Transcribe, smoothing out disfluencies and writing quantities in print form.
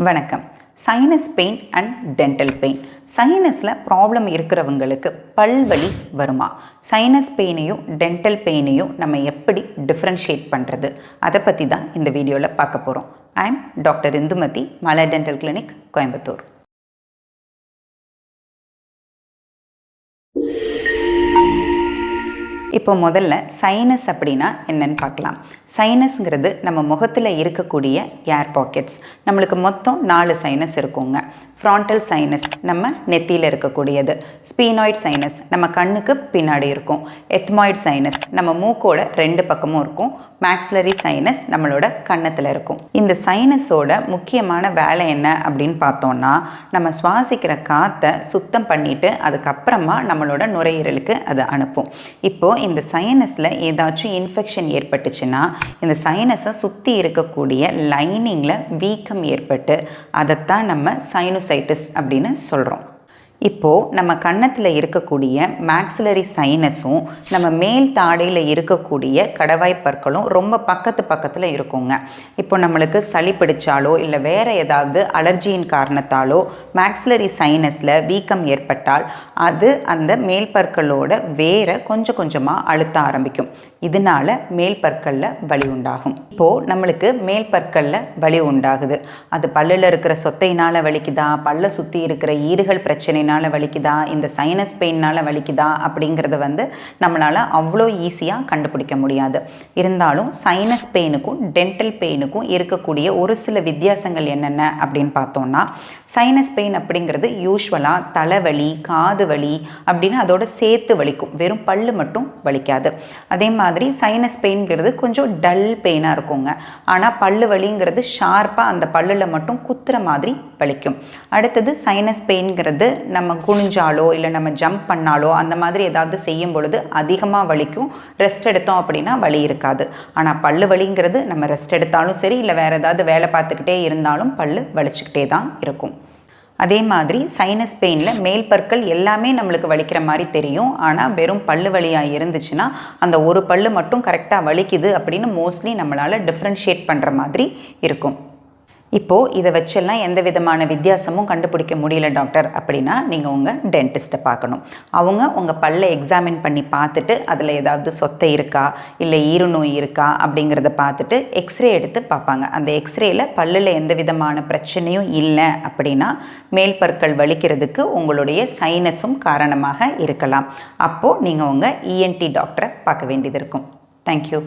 வணக்கம். Sinus pain and dental pain. சைனஸில் problem இருக்கிறவங்களுக்கு பல்வலி வருமா? சைனஸ் பெயினையும் டென்டல் பெயினையும் நம்ம எப்படி டிஃப்ரென்ஷியேட் பண்ணுறது, அதை பற்றி தான் இந்த வீடியோவில் பார்க்க போகிறோம். I am doctor Indumathi, Malar dental clinic, Coimbatore. இப்போ முதல்ல சைனஸ் அப்படின்னா என்னன்னு பார்க்கலாம். சைனஸ்ங்கிறது நம்ம முகத்தில் இருக்கக்கூடிய ஏர் பாக்கெட்ஸ். நம்மளுக்கு மொத்தம் 4 சைனஸ் இருக்குங்க. ஃப்ராண்டல் சைனஸ் நம்ம நெத்தியில் இருக்கக்கூடியது, ஸ்பீனாய்ட் சைனஸ் நம்ம கண்ணுக்கு பின்னாடி இருக்கும், எத்மாய்ட் சைனஸ் நம்ம மூக்கோட 2 பக்கமும் இருக்கும், மேக்ஸிலரி சைனஸ் நம்மளோட கன்னத்தில் இருக்கும். இந்த சைனஸோட முக்கியமான வேலை என்ன அப்படின்னு பார்த்தோம்னா, நம்ம சுவாசிக்கிற காற்றை சுத்தம் பண்ணிட்டு அதுக்கப்புறமா நம்மளோட நுரையீரலுக்கு அதை அனுப்பும். இப்போது இந்த சைனஸில் ஏதாச்சும் இன்ஃபெக்ஷன் ஏற்பட்டுச்சுன்னா இந்த சைனஸை சுற்றி இருக்கக்கூடிய லைனிங்கில் வீக்கம் ஏற்பட்டு அதைத்தான் நம்ம சைனோசைட்டிஸ் அப்படின்னு சொல்கிறோம். இப்போது நம்ம கன்னத்தில் இருக்கக்கூடிய மேக்ஸிலரி சைனஸும் நம்ம மேல் தாடையில் இருக்கக்கூடிய கடவாய் பற்களும் ரொம்ப பக்கத்தில் இருக்குங்க. இப்போ நம்மளுக்கு சளி பிடிச்சாலோ இல்லை வேறு ஏதாவது அலர்ஜியின் காரணத்தாலோ மேக்ஸிலரி சைனஸில் வீக்கம் ஏற்பட்டால் அது அந்த மேல் பற்களோட வேரை கொஞ்சம் கொஞ்சமாக அழுத்த ஆரம்பிக்கும். இதனால் மேல் பற்களில் வலி உண்டாகும். இப்போது நம்மளுக்கு மேல் பற்களில் வலி உண்டாகுது. அது பல்லில் இருக்கிற சொத்தையினால் வலிக்குதா, பல்லை சுற்றி இருக்கிற ஈறுகள் பிரச்சனை வலிக்குதா, இந்த சைனஸ் பெயினால் வலிக்குதா அப்படிங்கிறத நம்மளால் அவ்வளோ ஈஸியாக கண்டுபிடிக்க முடியாது. இருந்தாலும் சைனஸ் பெயினுக்கும் டென்டல் பெயினுக்கும் இருக்கக்கூடிய ஒரு சில வித்தியாசங்கள் என்னென்ன அப்படின்னு பார்த்தோம்னா, சைனஸ் பெயின் அப்படிங்கிறது யூஸ்வலாக தலைவலி, காது வலி அப்படின்னு அதோட சேர்த்து வலிக்கும், வெறும் பல்லு மட்டும் வலிக்காது. அதே மாதிரி சைனஸ் பெயின்ங்கிறது கொஞ்சம் டல் பெயினாக இருக்குங்க. ஆனால் பல்லு வலிங்கிறது ஷார்ப்பாக அந்த பல்லில் மட்டும் குத்துற மாதிரி வலிக்கும். அடுத்தது சைனஸ் பெயின்ங்கிறது நம்ம குனிஞ்சாலோ இல்லை நம்ம ஜம்ப் பண்ணாலோ அந்த மாதிரி ஏதாவது செய்யும் பொழுது அதிகமாக வலிக்கும். ரெஸ்ட் எடுத்தோம் அப்படின்னா வலி இருக்காது. ஆனால் பல்லு வலிங்கிறது நம்ம ரெஸ்ட் எடுத்தாலும் சரி இல்லை வேறு ஏதாவது வேலை பார்த்துக்கிட்டே இருந்தாலும் பல்லு வலிச்சுக்கிட்டே தான் இருக்கும். அதே மாதிரி சைனஸ் பெயினில் மேல் பற்கள் எல்லாமே நம்மளுக்கு வலிக்கிற மாதிரி தெரியும். ஆனால் வெறும் பல்லு வலியாக இருந்துச்சுன்னா அந்த ஒரு பல்லு மட்டும் கரெக்டாக வலிக்குது அப்படின்னு மோஸ்ட்லி நம்மளால் டிஃப்ரென்ஷியேட் பண்ணுற மாதிரி இருக்கும். இப்போது இதை வச்செல்லாம் எந்த விதமான வித்தியாசமும் கண்டுபிடிக்க முடியல டாக்டர் அப்படின்னா நீங்கள் உங்கள் டென்டிஸ்ட்டை பார்க்கணும். அவங்க உங்கள் பல்லை எக்ஸாமின் பண்ணி பார்த்துட்டு அதில் ஏதாவது சொத்தை இருக்கா இல்லை ஈறு நோய் இருக்கா அப்படிங்கிறத பார்த்துட்டு எக்ஸ்ரே எடுத்து பார்ப்பாங்க. அந்த எக்ஸ்ரேயில் பல்லில் எந்த விதமான பிரச்சனையும் இல்லை அப்படின்னா மேல் பற்கள் வலிக்கிறதுக்கு உங்களுடைய சைனஸும் காரணமாக இருக்கலாம். அப்போது நீங்கள் உங்கள் இஎன்டி டாக்டரை பார்க்க வேண்டியது இருக்கும். தேங்க்யூ.